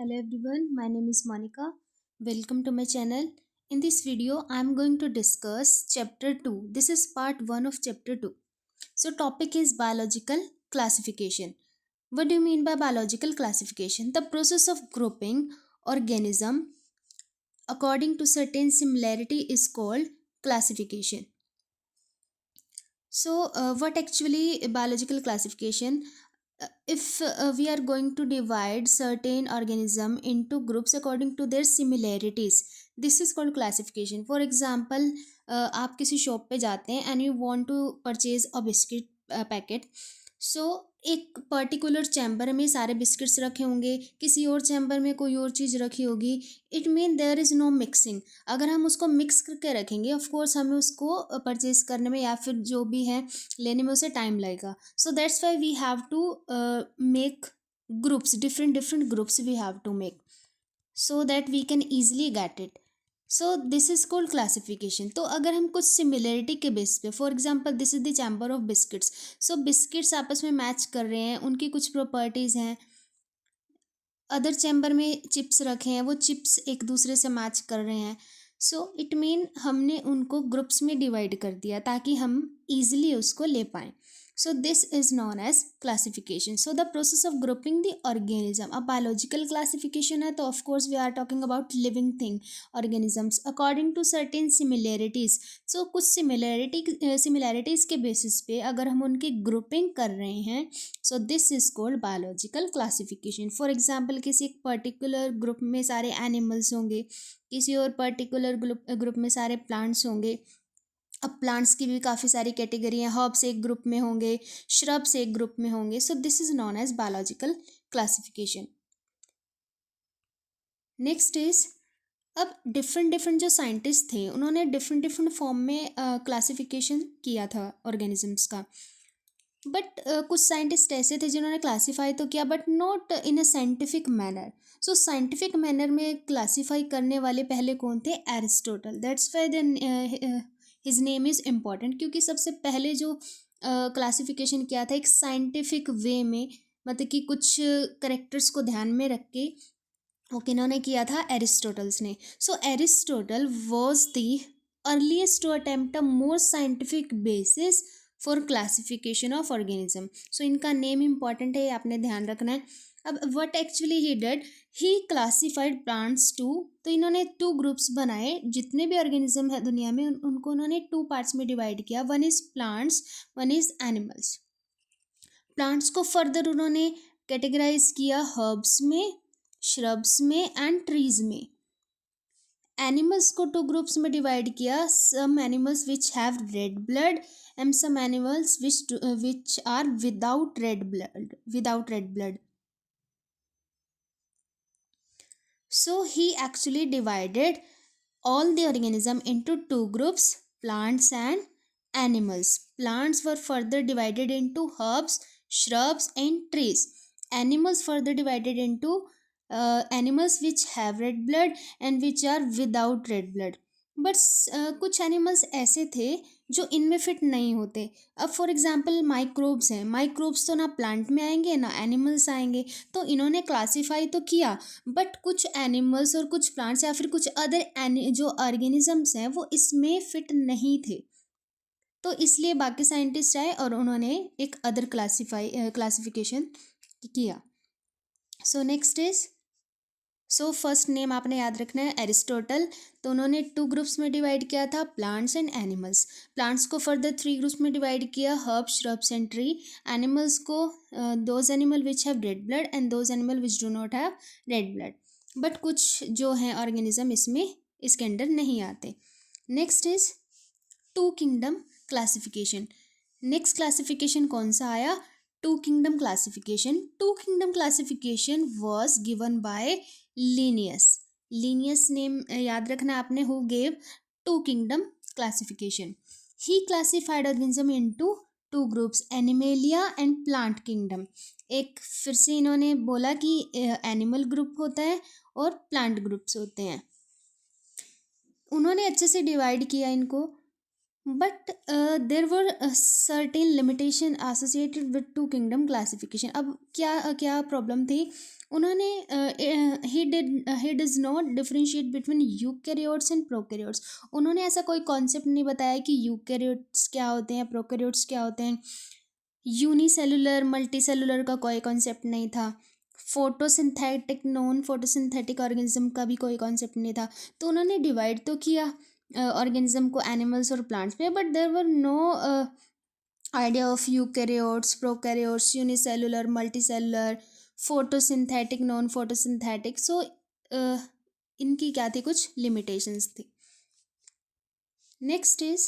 Hello everyone, my name is Monica. Welcome to my channel. In this video, I am going to discuss chapter 2. This is part 1 of chapter 2. So topic is biological classification. What do you mean by biological classification? The process of grouping organism according to certain similarity is called classification. What actually biological classification? If we are going to divide certain organism into groups according to their similarities, this is called classification. For example, आप किसी shop पे जाते हैं and you want to purchase a biscuit packet. So एक particular chamber में सारे biscuits रखे होंगे, किसी और चैम्बर में कोई और चीज़ रखी होगी. It mean there is no mixing. अगर हम उसको मिक्स करके रखेंगे, ऑफ कोर्स हमें उसको परचेज करने में या फिर जो भी है लेने में उसे टाइम लगेगा. So that's why we have to make groups, different groups we have to make so that we can easily get it. So this is called classification. तो अगर हम कुछ सिमिलरिटी के बेस पे, for example this is the chamber of biscuits. So biscuits आपस में match कर रहे हैं, उनकी कुछ प्रॉपर्टीज़ हैं. अदर चैम्बर में चिप्स रखे हैं, वो चिप्स एक दूसरे से मैच कर रहे हैं. सो इट मीन हमने उनको ग्रुप्स में डिवाइड कर दिया ताकि हम ईजिली उसको ले पाएँ. So this is known as classification. So the process of grouping the organism. अब biological classification है तो of course we are talking about living thing, organisms according to certain similarities. So कुछ similarities के basis पे अगर हम उनकी grouping कर रहे हैं, so this is called biological classification. For example, किसी एक particular group में सारे animals होंगे, किसी और particular group में सारे plants होंगे. अब प्लांट्स की भी काफ़ी सारी कैटेगरी हैं. हर्ब्स एक ग्रुप में होंगे, श्रब्स एक ग्रुप में होंगे. So this is known as biological classification. Next is, अब डिफरेंट जो साइंटिस्ट थे उन्होंने डिफरेंट फॉर्म में क्लासिफिकेशन किया था ऑर्गेनिजम्स का. बट कुछ साइंटिस्ट ऐसे थे जिन्होंने क्लासीफाई तो किया but not in a scientific manner. So scientific manner में क्लासीफाई करने वाले पहले कौन थे? Aristotle. That's why his name is important, क्योंकि सबसे पहले जो क्लासिफिकेशन किया था एक साइंटिफिक वे में, मतलब कि कुछ करेक्टर्स को ध्यान में रख के वो किन्होंने किया था? एरिस्टोटल्स ने. So Aristotle was the earliest to attempt a more scientific basis for classification of organism. So इनका नेम इंपॉर्टेंट है, आपने ध्यान रखना है. अब what actually he did, he classified plants to. तो इन्होंने 2 ग्रुप्स बनाए. जितने भी ऑर्गेनिज्म है दुनिया में उनको उन्होंने 2 पार्ट्स में डिवाइड किया. One is plants, one is animals. Plants को फर्दर उन्होंने कैटेगराइज किया हर्ब्स में, श्रब्स में एंड ट्रीज में. एनिमल्स को 2 ग्रुप्स में डिवाइड किया. Some animals which have red blood and some animals which are without red blood. So he actually divided all the organism into 2 groups, plants and animals. Plants were further divided into herbs, shrubs and trees. Animals further divided into animals which have red blood and which are without red blood. But कुछ animals ऐसे थे जो इनमें fit नहीं होते. अब for example microbes हैं. Microbes तो ना प्लांट में आएंगे ना एनिमल्स आएंगे. तो इन्होंने क्लासीफाई तो किया, बट कुछ एनिमल्स और कुछ प्लांट्स या फिर कुछ अदर जो ऑर्गेनिजम्स हैं वो इसमें फिट नहीं थे. तो इसलिए बाकी साइंटिस्ट आए और उन्होंने एक अदर क्लासिफिकेशन किया. So next is, so first name आपने याद रखना है एरिस्टोटल. तो उन्होंने 2 ग्रुप्स में डिवाइड किया था, प्लांट्स एंड एनिमल्स. प्लांट्स को फर्दर 3 ग्रुप्स में डिवाइड किया, herb, shrubs and tree. Animals को those animal which have red blood and those animal which do not have red blood. But कुछ जो हैं ऑर्गेनिज्म इसमें इसके अंडर नहीं आते. Next is 2 kingdom classification. Next classification कौन सा आया? 2 kingdom classification. 2 kingdom classification was given by Linnaeus. Linnaeus name याद रखना आपने, who gave 2 kingdom classification. He classified organism into 2 groups, animalia and plant kingdom. एक फिर से इन्होंने बोला कि एनिमल ग्रुप होता है और प्लांट ग्रुप्स होते हैं. उन्होंने अच्छे से डिवाइड किया इनको, but there were certain limitation associated with 2 kingdom classification. अब क्या प्रॉब्लम थी? उन्होंने ही he does not differentiate between eukaryotes and prokaryotes. उन्होंने ऐसा कोई कॉन्सेप्ट नहीं बताया कि यूकैरियोट्स क्या होते हैं, प्रोकैरियोट्स क्या होते हैं. यूनिसेलुलर मल्टीसेलुलर का कोई कॉन्सेप्ट नहीं था. फोटोसिंथेटिक नॉन फोटोसिंथेटिक ऑर्गेनिज्म का भी कोई कॉन्सेप्ट नहीं था. तो उन्होंने डिवाइड तो किया ऑर्गेनिज्म को एनिमल्स और प्लांट्स में, but there were no idea of eukaryotes, prokaryotes, unicellular, multicellular, photosynthetic, non photosynthetic. So इनकी क्या थी, कुछ limitations थी. नेक्स्ट इज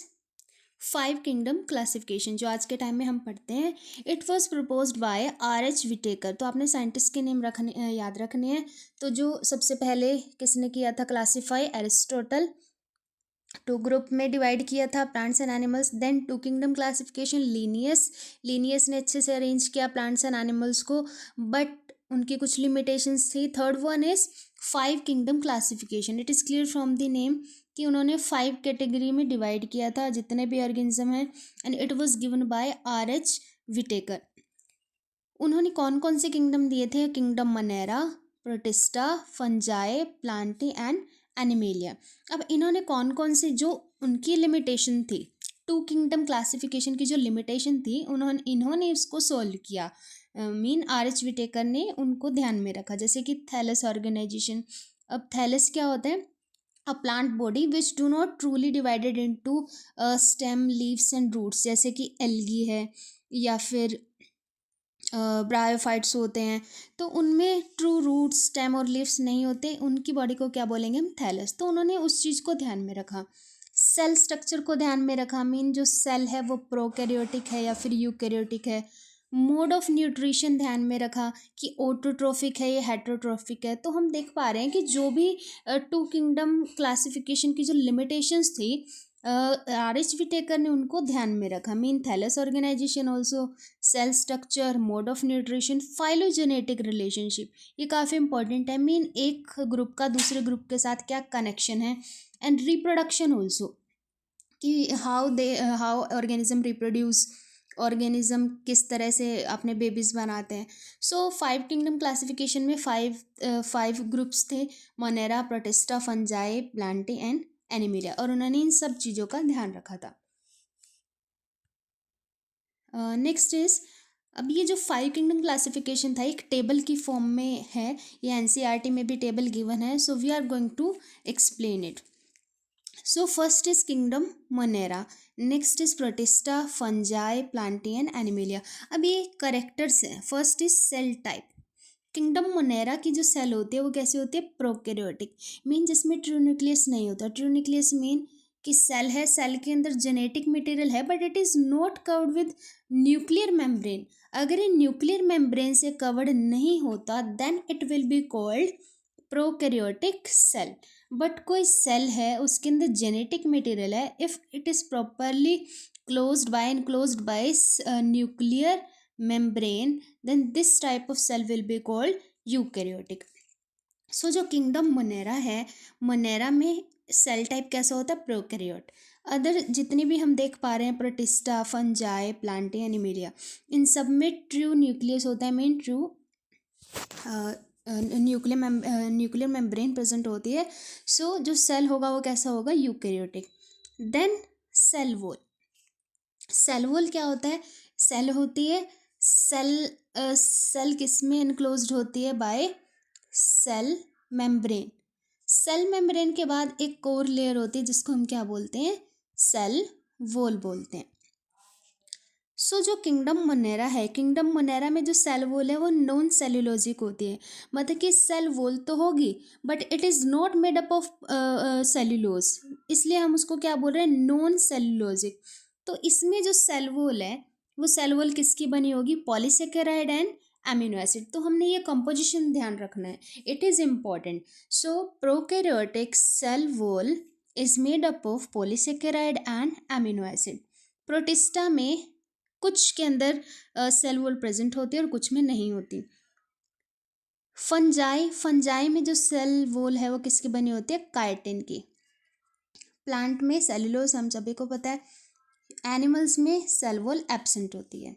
5 किंगडम क्लासिफिकेशन, जो आज के टाइम में हम पढ़ते हैं. It was proposed by R.H. Whittaker. तो आपने साइंटिस्ट के नेम रखने याद रखने हैं. तो जो सबसे पहले किसने किया था क्लासीफाई, एरिस्टोटल. 2 ग्रुप में डिवाइड किया था, plants and animals. Then 2 kingdom classification, Linnaeus ने अच्छे से अरेंज किया प्लांट्स एंड एनिमल्स को, बट उनकी कुछ लिमिटेशंस थी. Third one is 5 kingdom classification. It is clear from the name कि उन्होंने 5 कैटेगरी में डिवाइड किया था जितने भी ऑर्गेनिज्म हैं, and it was given by R.H. Whittaker. उन्होंने कौन कौन से किंगडम दिए थे, kingdom Monera, Protista, Fungi, Plantae and Animalia. अब इन्होंने कौन कौन से, जो उनकी लिमिटेशन थी, 2 किंगडम क्लासिफिकेशन की जो लिमिटेशन थी, इन्होंने उसको सोल्व किया. R.H. विटेकर ने उनको ध्यान में रखा. जैसे कि थैलस ऑर्गेनाइजेशन. अब थैलस क्या होता है, a plant body which do not truly divided into stem, leaves and roots. जैसे कि एल्गी है या फिर ब्रायोफाइट्स होते हैं, तो उनमें ट्रू रूट्स, स्टेम और लीव्स नहीं होते. उनकी बॉडी को क्या बोलेंगे हम, थैलस. तो उन्होंने उस चीज़ को ध्यान में रखा. सेल स्ट्रक्चर को ध्यान में रखा. मीन जो सेल है वो प्रोकैरियोटिक है या फिर यूकैरियोटिक है. मोड ऑफ न्यूट्रिशन ध्यान में रखा कि ऑटोट्रोफिक है या हेटरोट्रोफिक है. तो हम देख पा रहे हैं कि जो भी 2 किंगडम क्लासिफिकेशन की जो लिमिटेशंस थी, R.H. विटेकर ने उनको ध्यान में रखा. Mean thallus organisation also, cell structure, mode of nutrition, phylogenetic relationship. ये काफ़ी इंपॉर्टेंट है. मीन एक ग्रुप का दूसरे ग्रुप के साथ क्या कनेक्शन है, एंड रिप्रोडक्शन ऑल्सो, कि हाउ ऑर्गेनिज्म रिप्रोड्यूस, ऑर्गेनिज्म किस तरह से अपने बेबीज़ बनाते हैं. सो 5 किंगडम क्लासिफिकेशन में 5 ग्रुप्स थे, Monera, protista, Fungi, Plantae and animalia, और उन्होंने इन सब चीज़ों का ध्यान रखा था. नेक्स्ट इज, अब ये जो 5 किंगडम क्लासिफिकेशन था एक टेबल की फॉर्म में है, ये NCERT में भी टेबल गिवन है. So we are going to explain it. So first is kingdom Monera, next is Protista, Fungi, Plantae and Animalia. अब ये करेक्टर्स हैं. First is cell type. Kingdom Monera की जो सेल होती है वो कैसे होती है, प्रोकैरियोटिक. मीन जिसमें ट्रू न्यूक्लियस नहीं होता. ट्रू न्यूक्लियस मीन कि सेल है, सेल के अंदर जेनेटिक मटेरियल है, but it is not covered with nuclear membrane. अगर ये न्यूक्लियर मेम्ब्रेन से कवर्ड नहीं होता then it will be called prokaryotic cell. But कोई सेल है उसके अंदर जेनेटिक मटेरियल है, if it is properly enclosed by nuclear membrane, then this type of cell will be called eukaryotic. सो जो kingdom Monera है, Monera में cell type कैसा होता है, प्रोकैरियोट. अदर जितनी भी हम देख पा रहे हैं, प्रोटिस्टा, फंजाई, प्लांटी, एनिमेलिया, इन सब में ट्रू न्यूक्लियस होता है. Mean true nuclear membrane present होती है. सो जो सेल होगा वो कैसा होगा, eukaryotic. Then cell wall. Cell wall क्या होता है, सेल होती है, सेल किस में इनक्लोज्ड होती है, by cell membrane. Cell membrane के बाद एक कोर लेयर होती है जिसको हम क्या बोलते हैं, सेल वॉल बोलते हैं. सो जो किंगडम मोनेरा है, किंगडम मोनेरा में जो सेल वॉल है वो नॉन सेल्यूलोजिक होती है. मतलब कि सेल वॉल तो होगी but it is not made up of cellulose, इसलिए हम उसको क्या बोल रहे हैं, नॉन सेल्यूलोजिक. तो इसमें जो सेल वॉल है वो सेल वॉल किसकी बनी होगी, पॉलीसेकेराइड एंड अमीनो एसिड. तो हमने ये कंपोजिशन ध्यान रखना है, it is important. So prokaryotic cell wall is made up of polysaccharide and amino acid. Protista में कुछ के अंदर सेल वॉल प्रेजेंट होती है और कुछ में नहीं होती. फंजाई में जो सेल वॉल है वो किसकी बनी होती है, काइटिन की. प्लांट में सेलुलोज हम सभी को पता है. एनिमल्स में सेल वॉल एब्सेंट होती है.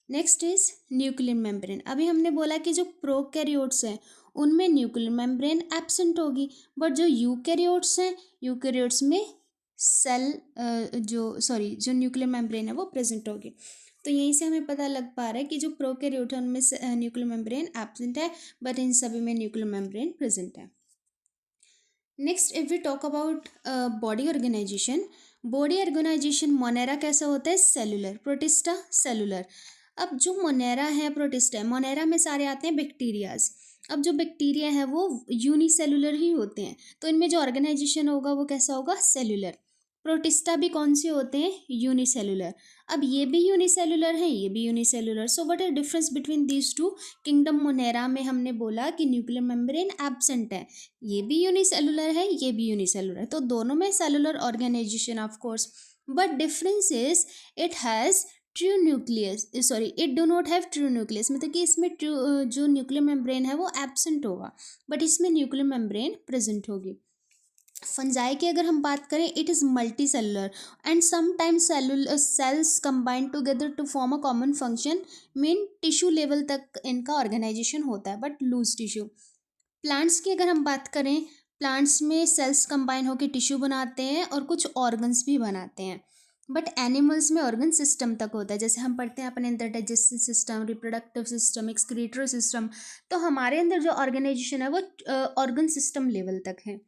Next is nuclear membrane. अभी हमने बोला कि जो प्रोकैरियोट्स हैं उनमें न्यूक्लियर मेम्ब्रेन एब्सेंट होगी। बट जो यूकैरियोट्स हैं, यूकैरियोट्स में सेल जो न्यूक्लियर मेम्ब्रेन है वो प्रेजेंट होगी। तो यहीं से हमें पता लग पा रहा है कि जो प्रोकैरियोट है उनमें न्यूक्लियर मेम्ब्रेन एब्सेंट है, बट इन सभी में न्यूक्लियर मेम्ब्रेन प्रेजेंट है। Next if we talk about body organisation Monera कैसा होता है? Cellular, Protista cellular. अब जो मोनेरा है, प्रोटिस्टा है, मोनेरा में सारे आते हैं बैक्टीरियाज। अब जो बैक्टीरिया है वो यूनिसेलुलर ही होते हैं, तो इनमें जो ऑर्गेनाइजेशन होगा वो कैसा होगा? सेलुलर। प्रोटिस्टा भी कौन से होते हैं? यूनिसेलुलर। अब ये भी यूनिसेलुलर है, ये भी unicellular. So what is difference between these two? Kingdom Monera में हमने बोला कि न्यूक्लियर मेम्ब्रेन एब्सेंट है, ये भी यूनिसेलुलर है, ये भी यूनिसेलुलर है, तो दोनों में cellular organisation of course. But difference is it has true nucleus, sorry it do not have true nucleus, मतलब कि इसमें जो न्यूक्लियर मेम्ब्रेन है वो एब्सेंट होगा, बट इसमें न्यूक्लियर मेम्ब्रेन प्रेजेंट होगी। फंजाई की अगर हम बात करें, it is multi cellular and sometimes cells combine together to form a common function, mean tissue level तक इनका ऑर्गेनाइजेशन होता है, बट लूज टिश्यू। प्लांट्स की अगर हम बात करें, प्लांट्स में सेल्स कंबाइन होकर टिश्यू बनाते हैं और कुछ ऑर्गन्स भी बनाते हैं, बट एनिमल्स में ऑर्गन सिस्टम तक होता है। जैसे हम पढ़ते हैं अपने अंदर digestive system, reproductive system, excretory system, तो हमारे अंदर जो ऑर्गेनाइजेशन है वो ऑर्गन सिस्टम लेवल तक है।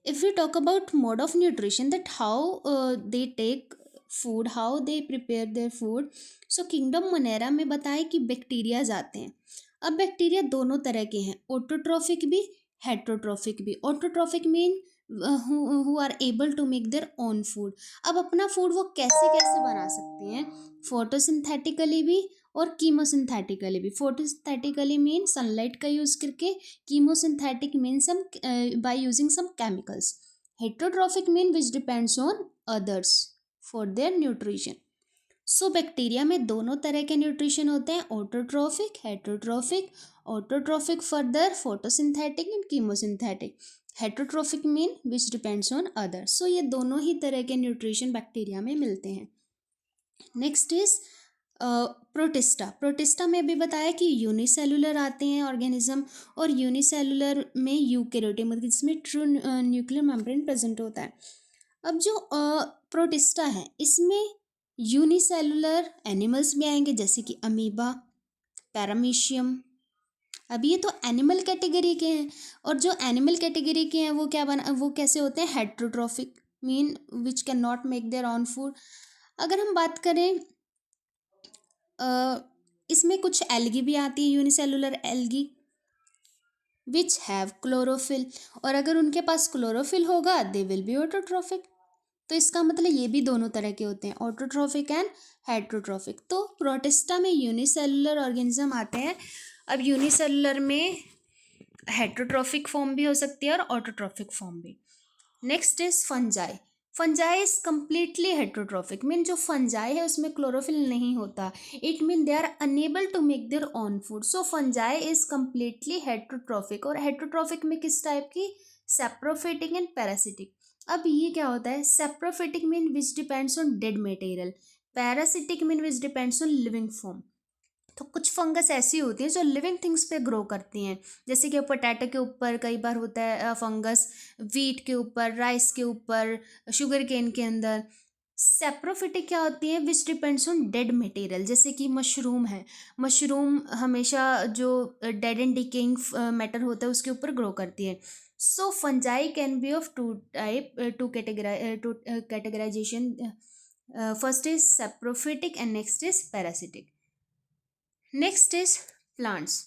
If we talk about mode of nutrition, that how they take food, how they prepare their food, so kingdom Monera में बताए कि बैक्टीरियाज आते हैं। अब बैक्टीरिया दोनों तरह के हैं, ऑटोट्रॉफिक भी, हेट्रोट्रॉफिक भी। Autotrophic mean who are able to make their own food। अब अपना फूड वो कैसे कैसे बना सकते हैं? फोटोसिंथेटिकली भी और कीमोसिंथेटिकली भी। फोटोसिंथेटिकली मीन सनलाइट का यूज़ करके, chemosynthetic mean some by using some chemicals. Heterotrophic mean which depends on others for their nutrition. So bacteria में दोनों तरह के न्यूट्रिशन होते हैं, autotrophic, heterotrophic. Autotrophic further photosynthetic and chemosynthetic. Heterotrophic mean which depends on other. So ये दोनों ही तरह के न्यूट्रिशन बैक्टीरिया में मिलते हैं। Next is protista. प्रोटिस्टा में भी बताया कि यूनिसेलुलर आते हैं ऑर्गेनिज्म, और यूनिसेलुलर में यूकैरियोटिक, मतलब जिसमें ट्रू न्यूक्लियर मेम्ब्रेन प्रेजेंट होता है। अब जो प्रोटिस्टा है इसमें यूनिसेलुलर एनिमल्स भी आएंगे, जैसे कि अमीबा, पैरामीशियम। अब ये तो एनिमल कैटेगरी के हैं, और जो एनिमल कैटेगरी के हैं वो कैसे होते हैं? Heterotrophic mean which can not make their on food. अगर हम बात करें, इसमें कुछ एल्गी भी आती है, unicellular algae which have chlorophyll, और अगर उनके पास क्लोरोफिल होगा दे विल बी ऑटोट्रॉफिक। तो इसका मतलब ये भी दोनों तरह के होते हैं, ऑटोट्रॉफिक एंड हेट्रोट्रॉफिक। तो प्रोटिस्टा में यूनिसेलुलर ऑर्गेनिज्म आते हैं। अब यूनिसेलुलर में हेट्रोट्रॉफिक फॉर्म भी हो सकती है और ऑटोट्रॉफिक फॉर्म भी। Next is Fungi. Fungi is completely heterotrophic, mean जो फंजाई है उसमें क्लोरोफिल नहीं होता, it mean they are unable to make their own food. So Fungi is completely heterotrophic. और हेट्रोट्रॉफिक में किस टाइप की? Saprophytic and parasitic. अब ये क्या होता है? Saprophytic mean which depends on dead material, parasitic mean which depends on living form. तो कुछ फंगस ऐसी होती है जो लिविंग थिंग्स पे ग्रो करती हैं, जैसे कि पोटैटो के ऊपर कई बार होता है फंगस, वीट के ऊपर, राइस के ऊपर, शुगर केन के अंदर। सेप्रोफिटिक क्या होती है? विच डिपेंड्स ऑन डेड मटेरियल, जैसे कि मशरूम है। मशरूम हमेशा जो डेड एंड डिकेइंग मैटर होता है उसके ऊपर ग्रो करती है। So fungi can be of two type, two categorization. First is saprophytic and next is parasitic. Next is plants.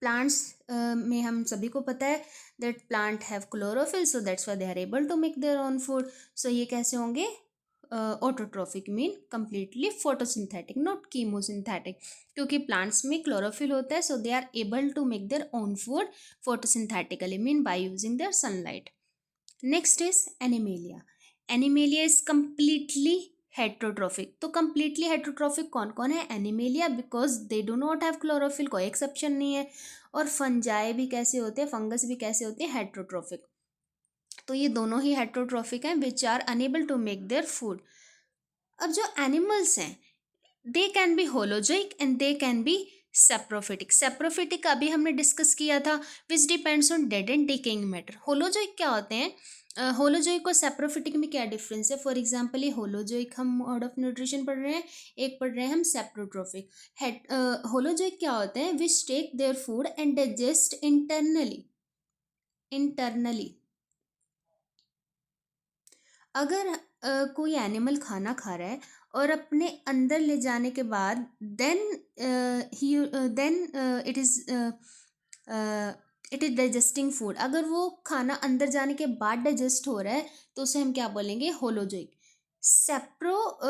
Plants में हम सभी को पता है that plant have chlorophyll, so that's why they are able to make their own food. So ये कैसे होंगे? Autotrophic mean completely photosynthetic, not chemosynthetic, क्योंकि प्लांट्स में क्लोरोफिल होता है, so they are able to make their own food photosynthetically mean by using their sunlight. Next is animalia. Animalia is completely heterotrophic. तो completely heterotrophic कौन कौन है? Animalia, because they do not have chlorophyll, कोई exception नहीं है। और fungi भी कैसे होते हैं, फंगस भी कैसे होते हैं? हेट्रोट्रॉफिक। तो ये दोनों ही हेट्रोट्रॉफिक हैं which are unable to make their food. अब जो एनिमल्स हैं they can be holozoic and they can be saprophytic. Saprophytic अभी हमने डिस्कस किया था, which depends on dead and decaying matter. Holozoic क्या होते हैं? होलोजोइक और सेप्रोफिटिक में क्या डिफरेंस है? फॉर एग्जांपल ये होलोजोइक हम मोड ऑफ न्यूट्रिशन पढ़ रहे हैं, एक पढ़ रहे हैं हम सेप्रोट्रोफिक। होलोजोइक क्या होते हैं? Which take their food and digest internally. Internally अगर कोई एनिमल खाना खा रहा है और अपने अंदर ले जाने के बाद देन ही then it is digesting food, अगर वो खाना अंदर जाने के बाद डाइजेस्ट हो रहा है तो उसे हम क्या बोलेंगे? होलोजोइक।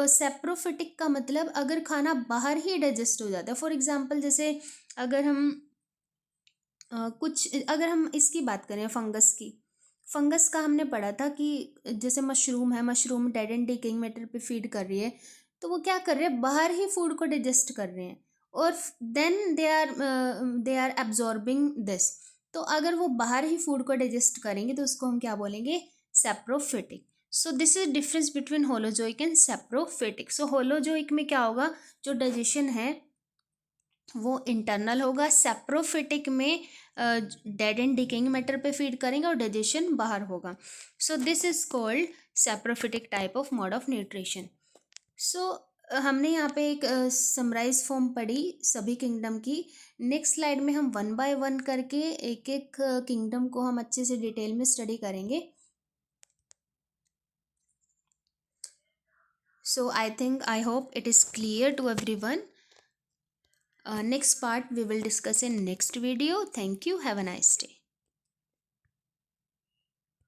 सेप्रोफिटिक का मतलब अगर खाना बाहर ही डाइजेस्ट हो जाता है। फॉर एग्जांपल जैसे अगर हम कुछ अगर हम इसकी बात करें फंगस की, फंगस का हमने पढ़ा था कि जैसे मशरूम है, mushroom dead and decaying matter पे फीड कर रही है, तो वो क्या कर रहे हैं? बाहर ही फूड को डाइजेस्ट कर रहे हैं और then they are absorbing this. तो अगर वो बाहर ही फूड को डाइजेस्ट करेंगे तो उसको हम क्या बोलेंगे? Saprophytic. So this is difference between holozoic and saprophytic. So holozoic में क्या होगा? जो डाइजेशन है वो इंटरनल होगा। सेप्रोफिटिक में डेड एंड डिकेइंग मैटर पे फीड करेंगे और डाइजेशन बाहर होगा। So this is called saprophytic type of mode of nutrition. So हमने यहाँ पे एक समराइज फॉर्म पढ़ी सभी किंगडम की। नेक्स्ट स्लाइड में हम वन बाय वन करके एक एक किंगडम को हम अच्छे से डिटेल में स्टडी करेंगे। सो आई hope it is clear to everyone. Next part we will discuss in next video. Thank you. Have a nice day.